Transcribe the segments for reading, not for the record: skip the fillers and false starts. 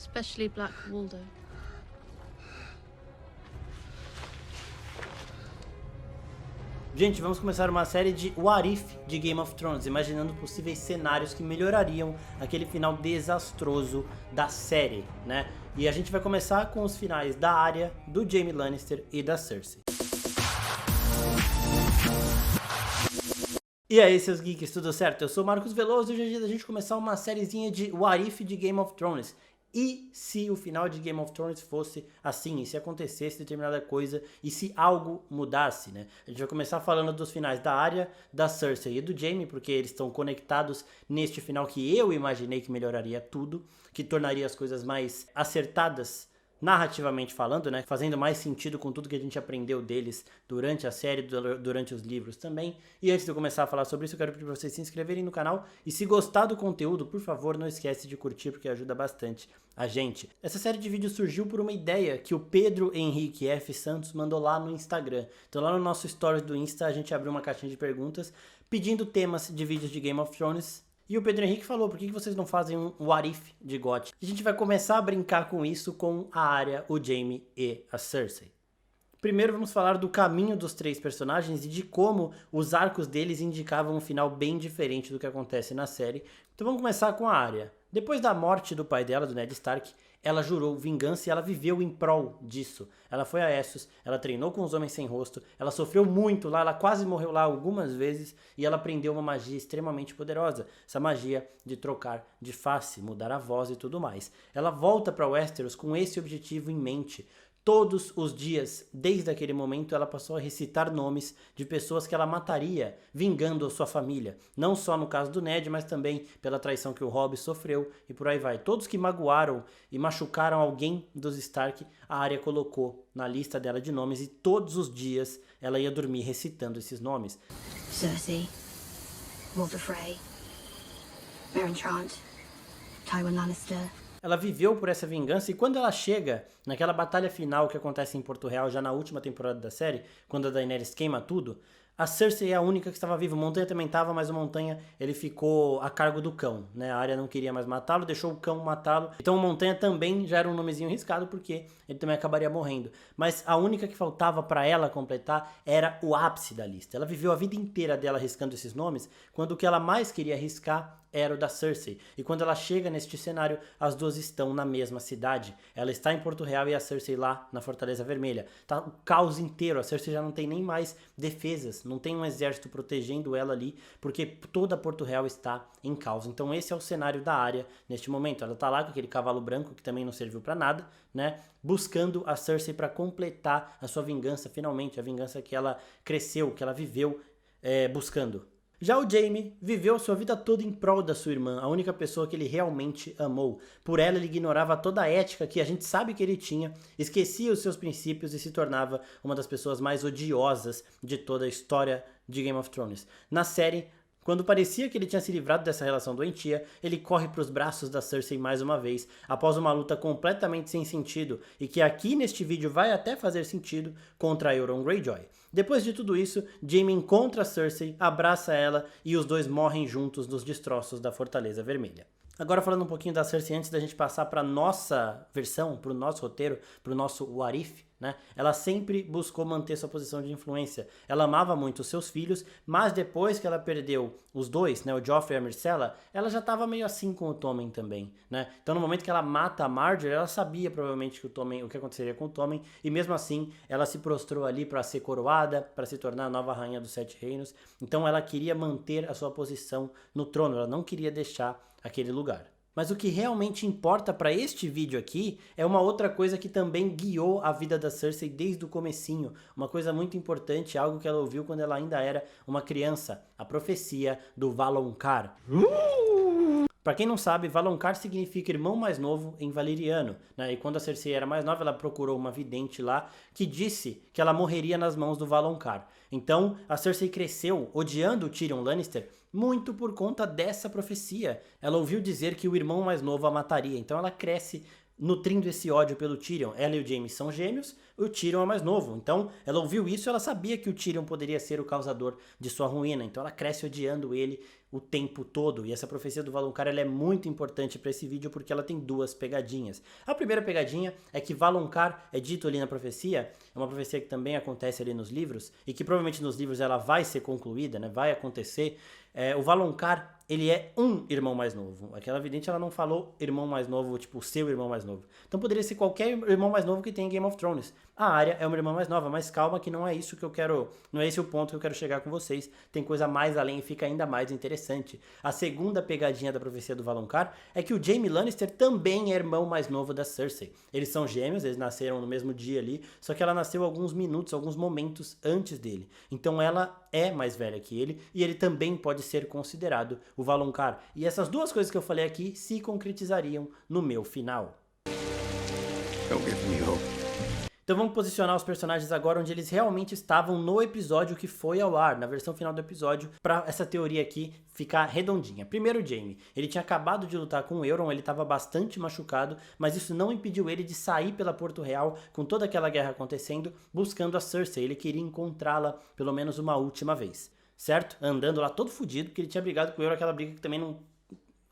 especially Black Waldo. Gente, vamos começar uma série de What If de Game of Thrones, imaginando possíveis cenários que melhorariam aquele final desastroso da série, né? E a gente vai começar com os finais da Arya, do Jaime Lannister e da Cersei. E aí, seus geeks, tudo certo? Eu sou o Marcos Veloso e hoje é dia da gente começar uma sériezinha de What If de Game of Thrones. E se o final de Game of Thrones fosse assim, e se acontecesse determinada coisa, e se algo mudasse, né? A gente vai começar falando dos finais da Arya, da Cersei e do Jaime, porque eles estão conectados neste final que eu imaginei que melhoraria tudo, que tornaria as coisas mais acertadas, narrativamente falando, né? Fazendo mais sentido com tudo que a gente aprendeu deles durante a série, durante os livros também. E antes de eu começar a falar sobre isso, eu quero pedir para vocês se inscreverem no canal. E se gostar do conteúdo, por favor, não esquece de curtir, porque ajuda bastante a gente. Essa série de vídeos surgiu por uma ideia que o Pedro Henrique F. Santos mandou lá no Instagram. Então lá no nosso stories do Insta, a gente abriu uma caixinha de perguntas pedindo temas de vídeos de Game of Thrones. E o Pedro Henrique falou, por que vocês não fazem um What If de GOT? A gente vai começar a brincar com isso com a Arya, o Jaime e a Cersei. Primeiro vamos falar do caminho dos três personagens e de como os arcos deles indicavam um final bem diferente do que acontece na série. Então vamos começar com a Arya. Depois da morte do pai dela, do Ned Stark, ela jurou vingança e ela viveu em prol disso. Ela foi a Essos, ela treinou com os Homens Sem Rosto, ela sofreu muito lá, ela quase morreu lá algumas vezes e ela aprendeu uma magia extremamente poderosa. Essa magia de trocar de face, mudar a voz e tudo mais. Ela volta para Westeros com esse objetivo em mente. Todos os dias, desde aquele momento, ela passou a recitar nomes de pessoas que ela mataria, vingando a sua família. Não só no caso do Ned, mas também pela traição que o Robb sofreu e por aí vai. Todos que magoaram e machucaram alguém dos Stark, a Arya colocou na lista dela de nomes e todos os dias ela ia dormir recitando esses nomes. Cersei, Walder Frey, Meryn Trant, Tywin Lannister. Ela viveu por essa vingança e quando ela chega naquela batalha final que acontece em Porto Real já na última temporada da série, quando a Daenerys queima tudo, a Cersei é a única que estava viva. O Montanha também estava, mas o Montanha ele ficou a cargo do cão, né? A Arya não queria mais matá-lo, deixou o cão matá-lo. Então o Montanha também já era um nomezinho arriscado porque ele também acabaria morrendo. Mas a única que faltava para ela completar era o ápice da lista. Ela viveu a vida inteira dela arriscando esses nomes, quando o que ela mais queria arriscar era o da Cersei. E quando ela chega neste cenário, as duas estão na mesma cidade. Ela está em Porto Real e a Cersei lá na Fortaleza Vermelha. Tá o caos inteiro, a Cersei já não tem nem mais defesas, não tem um exército protegendo ela ali, porque toda Porto Real está em caos. Então esse é o cenário da Arya neste momento. Ela tá lá com aquele cavalo branco que também não serviu para nada, né? Buscando a Cersei para completar a sua vingança, finalmente, a vingança que ela cresceu, que ela viveu buscando. Já o Jaime viveu sua vida toda em prol da sua irmã, a única pessoa que ele realmente amou. Por ela ele ignorava toda a ética que a gente sabe que ele tinha, esquecia os seus princípios e se tornava uma das pessoas mais odiosas de toda a história de Game of Thrones. Na série, quando parecia que ele tinha se livrado dessa relação doentia, ele corre para os braços da Cersei mais uma vez, após uma luta completamente sem sentido, e que aqui neste vídeo vai até fazer sentido, contra Euron Greyjoy. Depois de tudo isso, Jaime encontra Cersei, abraça ela e os dois morrem juntos nos destroços da Fortaleza Vermelha. Agora falando um pouquinho da Cersei antes da gente passar para nossa versão, para o nosso roteiro, para o nosso What If, né? Ela sempre buscou manter sua posição de influência. Ela amava muito os seus filhos, mas depois que ela perdeu os dois, né, o Joffrey e a Myrcella, ela já estava meio assim com o Tommen também, né? Então no momento que ela mata a Marjorie, ela sabia provavelmente que o que aconteceria com o Tommen, e mesmo assim ela se prostrou ali para ser coroada, para se tornar a nova rainha dos Sete Reinos. Então ela queria manter a sua posição no trono, ela não queria deixar aquele lugar. Mas o que realmente importa para este vídeo aqui é uma outra coisa que também guiou a vida da Cersei desde o comecinho. Uma coisa muito importante, algo que ela ouviu quando ela ainda era uma criança. A profecia do Valonqar. Para quem não sabe, Valonqar significa irmão mais novo em valeriano, né? E quando a Cersei era mais nova, ela procurou uma vidente lá que disse que ela morreria nas mãos do Valonqar. Então, a Cersei cresceu odiando o Tyrion Lannister muito por conta dessa profecia. Ela ouviu dizer que o irmão mais novo a mataria, então ela cresce nutrindo esse ódio pelo Tyrion. Ela e o Jaime são gêmeos, o Tyrion é mais novo. Então, ela ouviu isso e ela sabia que o Tyrion poderia ser o causador de sua ruína. Então, ela cresce odiando ele o tempo todo. E essa profecia do Valonqar, ela é muito importante para esse vídeo porque ela tem duas pegadinhas. A primeira pegadinha é que Valonqar é dito ali na profecia, é uma profecia que também acontece ali nos livros, e que provavelmente nos livros ela vai ser concluída, né? Vai acontecer. O Valonqar, ele é um irmão mais novo. Aquela vidente, ela não falou irmão mais novo, tipo, o seu irmão mais novo. Então poderia ser qualquer irmão mais novo que tem em Game of Thrones. A Arya é uma irmã mais nova, mas calma que não é isso que eu quero, não é esse o ponto que eu quero chegar com vocês. Tem coisa mais além e fica ainda mais interessante. A segunda pegadinha da profecia do Valonqar é que o Jaime Lannister também é irmão mais novo da Cersei. Eles são gêmeos, eles nasceram no mesmo dia ali, só que ela nasceu alguns minutos, alguns momentos antes dele. Então ela é mais velha que ele e ele também pode ser considerado o Valonqar. E essas duas coisas que eu falei aqui se concretizariam no meu final. Don't give me hope. Então vamos posicionar os personagens agora onde eles realmente estavam no episódio que foi ao ar, na versão final do episódio, para essa teoria aqui ficar redondinha. Primeiro o Jaime, ele tinha acabado de lutar com o Euron, ele estava bastante machucado, mas isso não impediu ele de sair pela Porto Real com toda aquela guerra acontecendo, buscando a Cersei. Ele queria encontrá-la pelo menos uma última vez, certo? Andando lá todo fudido, porque ele tinha brigado com o Euron, aquela briga que também não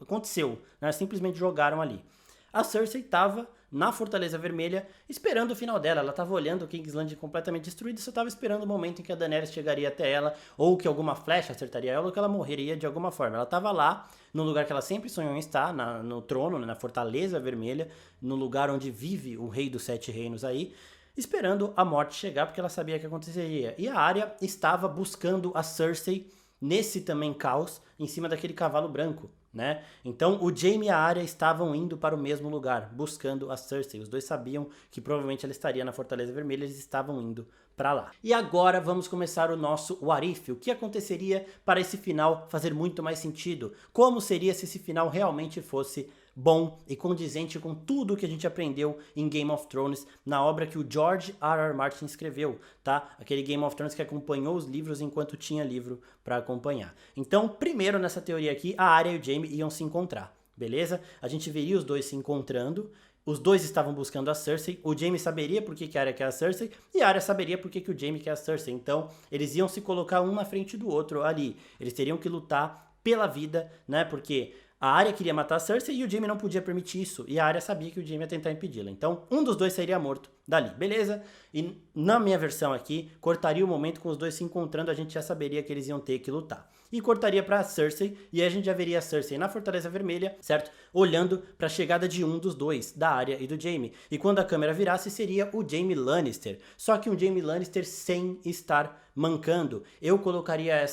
aconteceu, né? Simplesmente jogaram ali. A Cersei estava na Fortaleza Vermelha, esperando o final dela. Ela estava olhando o Kingsland completamente destruído, só estava esperando o momento em que a Daenerys chegaria até ela, ou que alguma flecha acertaria ela, ou que ela morreria de alguma forma. Ela estava lá, no lugar que ela sempre sonhou em estar, no trono, na Fortaleza Vermelha, no lugar onde vive o Rei dos Sete Reinos aí, esperando a morte chegar, porque ela sabia que aconteceria. E a Arya estava buscando a Cersei nesse também caos, em cima daquele cavalo branco, né? Então o Jaime e a Arya estavam indo para o mesmo lugar, buscando a Cersei. Os dois sabiam que provavelmente ela estaria na Fortaleza Vermelha, eles estavam indo para lá. E agora vamos começar o nosso What If. O que aconteceria para esse final fazer muito mais sentido? Como seria se esse final realmente fosse bom e condizente com tudo que a gente aprendeu em Game of Thrones, na obra que o George R.R. Martin escreveu, tá? Aquele Game of Thrones que acompanhou os livros enquanto tinha livro para acompanhar. Então, primeiro nessa teoria aqui, a Arya e o Jaime iam se encontrar, beleza? A gente veria os dois se encontrando, os dois estavam buscando a Cersei, o Jaime saberia por que a Arya quer a Cersei, e a Arya saberia por que o Jaime quer a Cersei. Então, eles iam se colocar um na frente do outro ali. Eles teriam que lutar pela vida, né? Porque a Arya queria matar a Cersei e o Jaime não podia permitir isso. E a Arya sabia que o Jaime ia tentar impedi-la. Então, um dos dois seria morto dali, beleza? E na minha versão aqui, cortaria o momento com os dois se encontrando, a gente já saberia que eles iam ter que lutar. E cortaria pra Cersei, e aí a gente já veria a Cersei na Fortaleza Vermelha, certo? Olhando pra chegada de um dos dois, da Arya e do Jaime. E quando a câmera virasse, seria o Jaime Lannister. Só que um Jaime Lannister sem estar mancando. Eu colocaria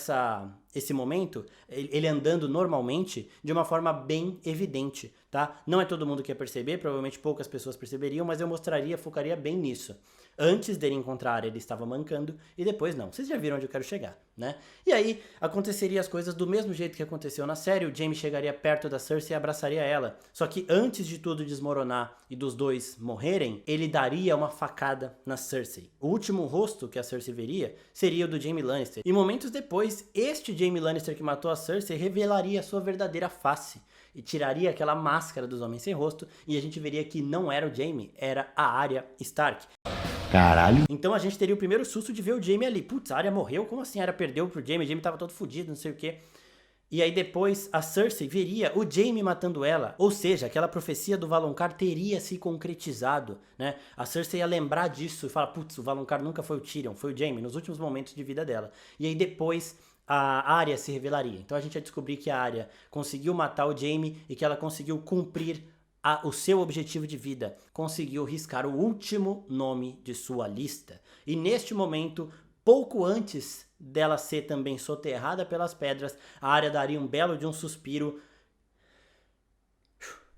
esse momento, ele andando normalmente, de uma forma bem evidente, tá? Não é todo mundo que ia perceber, provavelmente poucas pessoas perceberiam, mas eu mostraria, focaria bem nisso. Antes dele encontrar, ele estava mancando, e depois não. Vocês já viram onde eu quero chegar, né? E aí, aconteceria as coisas do mesmo jeito que aconteceu na série, o Jaime chegaria perto da Cersei e abraçaria ela. Só que antes de tudo desmoronar e dos dois morrerem, ele daria uma facada na Cersei. O último rosto que a Cersei veria seria o do Jaime Lannister. E momentos depois, este Jaime Lannister que matou a Cersei revelaria a sua verdadeira face. E tiraria aquela máscara dos homens sem rosto, e a gente veria que não era o Jaime, era a Arya Stark. Caralho. Então a gente teria o primeiro susto de ver o Jaime ali. Putz, a Arya morreu? Como assim? A Arya perdeu pro Jaime? O Jaime tava todo fudido, não sei o quê. E aí depois a Cersei veria o Jaime matando ela. Ou seja, aquela profecia do Valonqar teria se concretizado, né? A Cersei ia lembrar disso e falar, putz, o Valonqar nunca foi o Tyrion, foi o Jaime, nos últimos momentos de vida dela. E aí depois a Arya se revelaria. Então a gente ia descobrir que a Arya conseguiu matar o Jaime e que ela conseguiu cumprir o seu objetivo de vida, conseguiu riscar o último nome de sua lista. E neste momento, pouco antes dela ser também soterrada pelas pedras, a Arya daria um belo de um suspiro,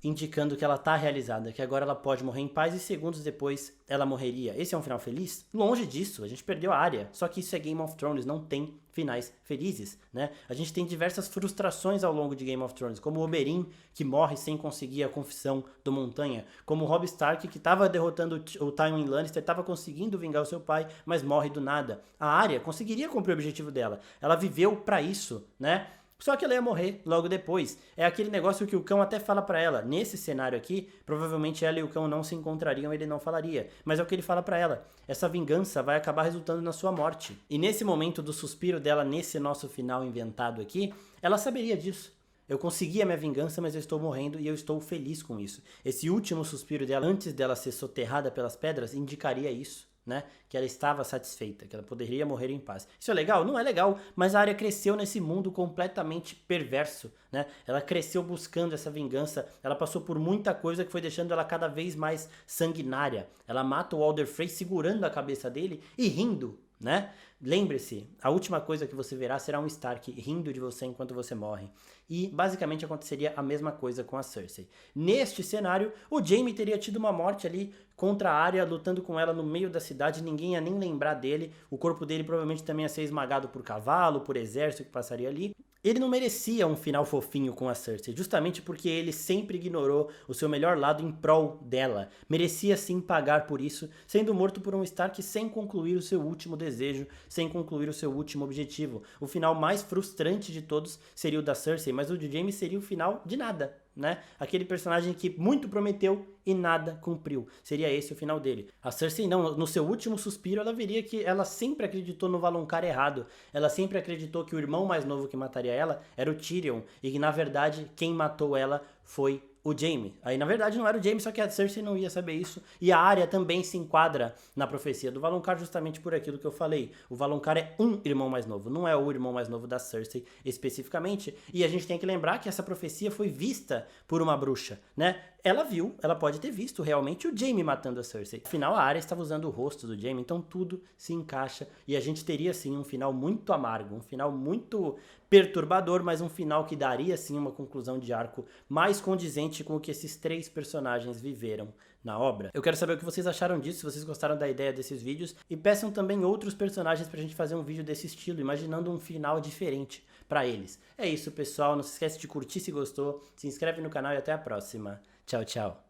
indicando que ela está realizada, que agora ela pode morrer em paz e segundos depois ela morreria. Esse é um final feliz? Longe disso, a gente perdeu a Arya, só que isso é Game of Thrones, não tem finais felizes, né? A gente tem diversas frustrações ao longo de Game of Thrones, como o Oberyn, que morre sem conseguir a confissão do Montanha, como o Robb Stark, que estava derrotando o Tywin Lannister, estava conseguindo vingar o seu pai, mas morre do nada. A Arya conseguiria cumprir o objetivo dela, ela viveu para isso, né? Só que ela ia morrer logo depois. É aquele negócio que o cão até fala pra ela. Nesse cenário aqui, provavelmente ela e o cão não se encontrariam, ele não falaria. Mas é o que ele fala pra ela. Essa vingança vai acabar resultando na sua morte. E nesse momento do suspiro dela, nesse nosso final inventado aqui, ela saberia disso. Eu consegui a minha vingança, mas eu estou morrendo e eu estou feliz com isso. Esse último suspiro dela, antes dela ser soterrada pelas pedras, indicaria isso. Né? Que ela estava satisfeita, que ela poderia morrer em paz. Isso é legal? Não é legal, mas a Arya cresceu nesse mundo completamente perverso, né? Ela cresceu buscando essa vingança, ela passou por muita coisa que foi deixando ela cada vez mais sanguinária. Ela mata o Walder Frey segurando a cabeça dele e rindo, né? Lembre-se, a última coisa que você verá será um Stark rindo de você enquanto você morre. E basicamente aconteceria a mesma coisa com a Cersei. Neste cenário, o Jaime teria tido uma morte ali contra a Arya, lutando com ela no meio da cidade, ninguém ia nem lembrar dele, o corpo dele provavelmente também ia ser esmagado por cavalo, por exército que passaria ali. Ele não merecia um final fofinho com a Cersei, justamente porque ele sempre ignorou o seu melhor lado em prol dela. Merecia sim pagar por isso, sendo morto por um Stark sem concluir o seu último desejo, sem concluir o seu último objetivo. O final mais frustrante de todos seria o da Cersei, mas o de Jaime seria o final de nada, né? Aquele personagem que muito prometeu e nada cumpriu. Seria esse o final dele. A Cersei não, no seu último suspiro ela veria que ela sempre acreditou no Valonqar errado. Ela sempre acreditou que o irmão mais novo que mataria ela era o Tyrion e que na verdade quem matou ela foi o Jaime. Aí na verdade não era o Jaime, só que a Cersei não ia saber isso. E a Arya também se enquadra na profecia do Valonqar justamente por aquilo que eu falei. O Valonqar é um irmão mais novo, não é o irmão mais novo da Cersei especificamente. E a gente tem que lembrar que essa profecia foi vista por uma bruxa, né? Ela viu, ela pode ter visto realmente o Jaime matando a Cersei. Afinal, a Arya estava usando o rosto do Jaime, então tudo se encaixa e a gente teria sim um final muito amargo, um final muito perturbador, mas um final que daria sim uma conclusão de arco mais condizente com o que esses três personagens viveram na obra. Eu quero saber o que vocês acharam disso, se vocês gostaram da ideia desses vídeos, e peçam também outros personagens pra gente fazer um vídeo desse estilo, imaginando um final diferente pra eles. É isso, pessoal, não se esquece de curtir se gostou, se inscreve no canal e até a próxima. Tchau, tchau.